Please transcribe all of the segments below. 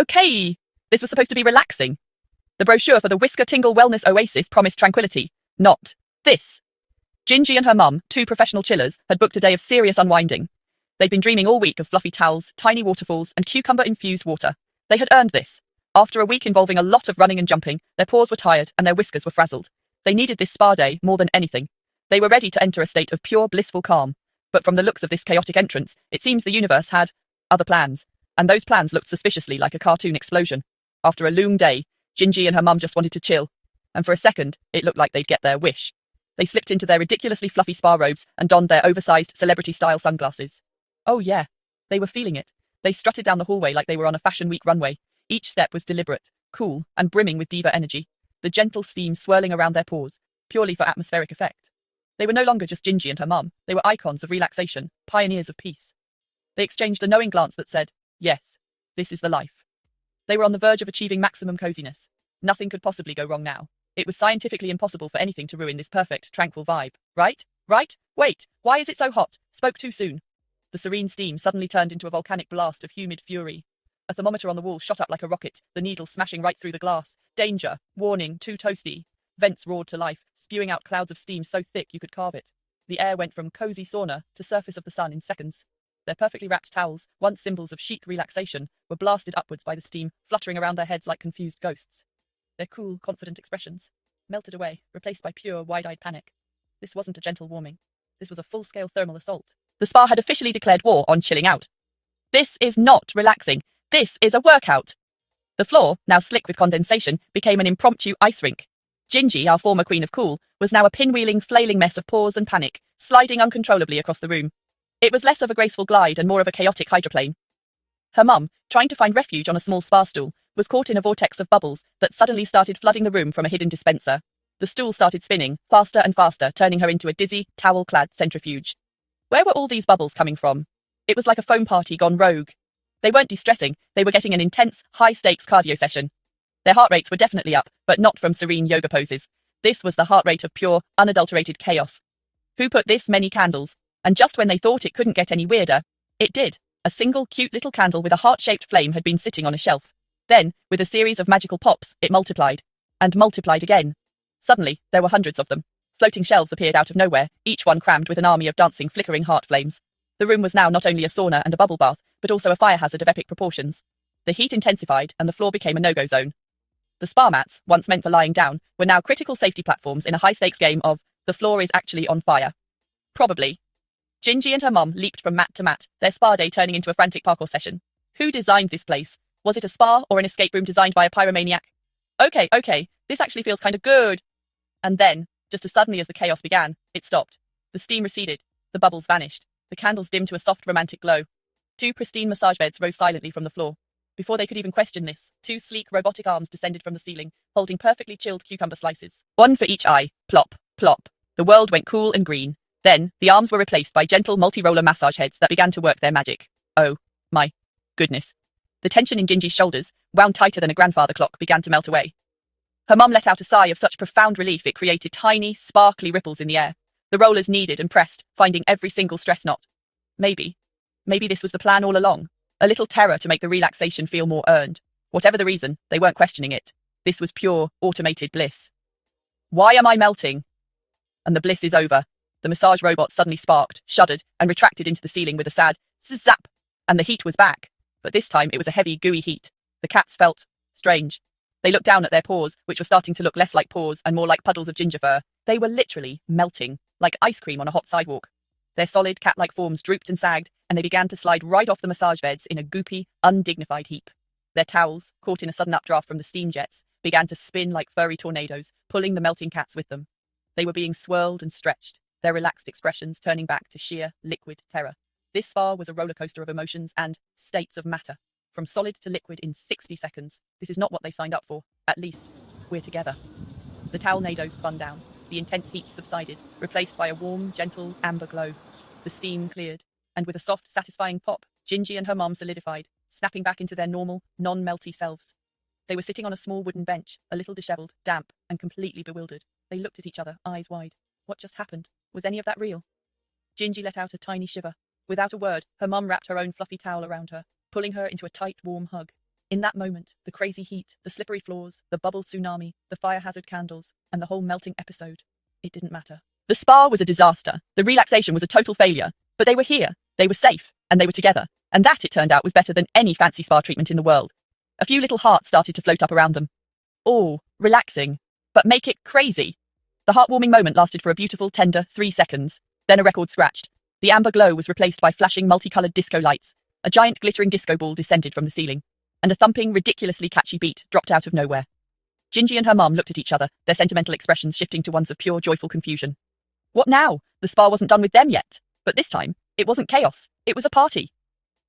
Okay, this was supposed to be relaxing. The brochure for the Whisker Tingle Wellness Oasis promised tranquility. Not this. Gingy and her mum, two professional chillers, had booked a day of serious unwinding. They'd been dreaming all week of fluffy towels, tiny waterfalls, and cucumber-infused water. They had earned this. After a week involving a lot of running and jumping, their paws were tired and their whiskers were frazzled. They needed this spa day more than anything. They were ready to enter a state of pure blissful calm. But from the looks of this chaotic entrance, it seems the universe had other plans. And those plans looked suspiciously like a cartoon explosion. After a long day, Gingy and her mum just wanted to chill. And for a second, it looked like they'd get their wish. They slipped into their ridiculously fluffy spa robes and donned their oversized celebrity-style sunglasses. Oh yeah, they were feeling it. They strutted down the hallway like they were on a Fashion Week runway. Each step was deliberate, cool, and brimming with diva energy. The gentle steam swirling around their paws, purely for atmospheric effect. They were no longer just Gingy and her mum. They were icons of relaxation, pioneers of peace. They exchanged a knowing glance that said, yes, this is the life. They were on the verge of achieving maximum coziness. Nothing could possibly go wrong now. It was scientifically impossible for anything to ruin this perfect, tranquil vibe. Right? Wait, why is it so hot? Spoke too soon. The serene steam suddenly turned into a volcanic blast of humid fury. A thermometer on the wall shot up like a rocket, the needle smashing right through the glass. Danger, warning, too toasty. Vents roared to life, spewing out clouds of steam so thick you could carve it. The air went from cozy sauna to surface of the sun in seconds. Their perfectly wrapped towels, once symbols of chic relaxation, were blasted upwards by the steam, fluttering around their heads like confused ghosts. Their cool, confident expressions melted away, replaced by pure, wide-eyed panic. This wasn't a gentle warming. This was a full-scale thermal assault. The spa had officially declared war on chilling out. This is not relaxing. This is a workout. The floor, now slick with condensation, became an impromptu ice rink. Gingy, our former queen of cool, was now a pinwheeling, flailing mess of pause and panic, sliding uncontrollably across the room. It was less of a graceful glide and more of a chaotic hydroplane. Her mum, trying to find refuge on a small spa stool, was caught in a vortex of bubbles that suddenly started flooding the room from a hidden dispenser. The stool started spinning, faster and faster, turning her into a dizzy, towel-clad centrifuge. Where were all these bubbles coming from? It was like a foam party gone rogue. They weren't de-stressing, they were getting an intense, high-stakes cardio session. Their heart rates were definitely up, but not from serene yoga poses. This was the heart rate of pure, unadulterated chaos. Who put this many candles? And just when they thought it couldn't get any weirder, it did. A single cute little candle with a heart-shaped flame had been sitting on a shelf. Then, with a series of magical pops, it multiplied. And multiplied again. Suddenly, there were hundreds of them. Floating shelves appeared out of nowhere, each one crammed with an army of dancing, flickering heart flames. The room was now not only a sauna and a bubble bath, but also a fire hazard of epic proportions. The heat intensified, and the floor became a no-go zone. The spa mats, once meant for lying down, were now critical safety platforms in a high-stakes game of, the floor is actually on fire. Probably. Gingy and her mum leaped from mat to mat, their spa day turning into a frantic parkour session. Who designed this place? Was it a spa or an escape room designed by a pyromaniac? Okay, this actually feels kind of good. And then, just as suddenly as the chaos began, it stopped. The steam receded, the bubbles vanished, the candles dimmed to a soft romantic glow. Two pristine massage beds rose silently from the floor. Before they could even question this, two sleek robotic arms descended from the ceiling, holding perfectly chilled cucumber slices. One for each eye. Plop, plop. The world went cool and green. Then, the arms were replaced by gentle multi-roller massage heads that began to work their magic. Oh, my goodness. The tension in Gingy's shoulders, wound tighter than a grandfather clock, began to melt away. Her mum let out a sigh of such profound relief it created tiny, sparkly ripples in the air. The rollers kneaded and pressed, finding every single stress knot. Maybe this was the plan all along. A little terror to make the relaxation feel more earned. Whatever the reason, they weren't questioning it. This was pure, automated bliss. Why am I melting? And the bliss is over. The massage robot suddenly sparked, shuddered, and retracted into the ceiling with a sad zap, and the heat was back. But this time it was a heavy, gooey heat. The cats felt strange. They looked down at their paws, which were starting to look less like paws and more like puddles of ginger fur. They were literally melting, like ice cream on a hot sidewalk. Their solid, cat-like forms drooped and sagged, and they began to slide right off the massage beds in a goopy, undignified heap. Their towels, caught in a sudden updraft from the steam jets, began to spin like furry tornadoes, pulling the melting cats with them. They were being swirled and stretched, their relaxed expressions turning back to sheer, liquid terror. This spa was a roller coaster of emotions and states of matter. From solid to liquid in 60 seconds. This is not what they signed up for. At least, we're together. The towelnadoes spun down. The intense heat subsided, replaced by a warm, gentle, amber glow. The steam cleared, and with a soft, satisfying pop, Gingy and her mom solidified, snapping back into their normal, non-melty selves. They were sitting on a small wooden bench, a little disheveled, damp, and completely bewildered. They looked at each other, eyes wide. What just happened? Was any of that real? Gingy let out a tiny shiver. Without a word, her mum wrapped her own fluffy towel around her, pulling her into a tight, warm hug. In that moment, the crazy heat, the slippery floors, the bubble tsunami, the fire hazard candles, and the whole melting episode, it didn't matter. The spa was a disaster. The relaxation was a total failure. But they were here, they were safe, and they were together. And that, it turned out, was better than any fancy spa treatment in the world. A few little hearts started to float up around them. Oh, relaxing. But make it crazy. The heartwarming moment lasted for a beautiful, tender 3 seconds. Then a record scratched. The amber glow was replaced by flashing multicolored disco lights. A giant glittering disco ball descended from the ceiling. And a thumping, ridiculously catchy beat dropped out of nowhere. Gingy and her mum looked at each other, their sentimental expressions shifting to ones of pure joyful confusion. What now? The spa wasn't done with them yet. But this time, it wasn't chaos, it was a party.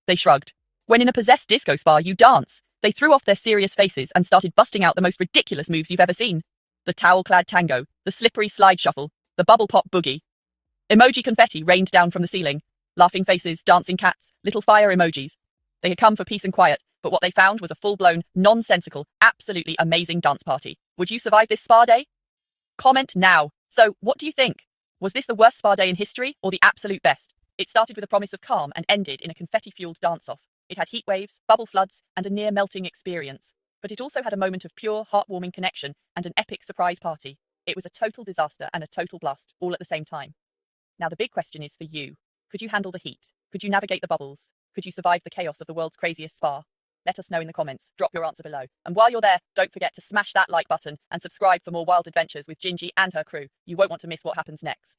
They shrugged. When in a possessed disco spa, you dance. They threw off their serious faces and started busting out the most ridiculous moves you've ever seen. The towel-clad tango, the slippery slide shuffle, the bubble pop boogie. Emoji confetti rained down from the ceiling. Laughing faces, dancing cats, little fire emojis. They had come for peace and quiet, but what they found was a full-blown, nonsensical, absolutely amazing dance party. Would you survive this spa day? Comment now. So, what do you think? Was this the worst spa day in history, or the absolute best? It started with a promise of calm and ended in a confetti-fueled dance-off. It had heat waves, bubble floods, and a near-melting experience. But it also had a moment of pure, heartwarming connection and an epic surprise party. It was a total disaster and a total blast, all at the same time. Now the big question is for you. Could you handle the heat? Could you navigate the bubbles? Could you survive the chaos of the world's craziest spa? Let us know in the comments. Drop your answer below. And while you're there, don't forget to smash that like button and subscribe for more wild adventures with Gingy and her crew. You won't want to miss what happens next.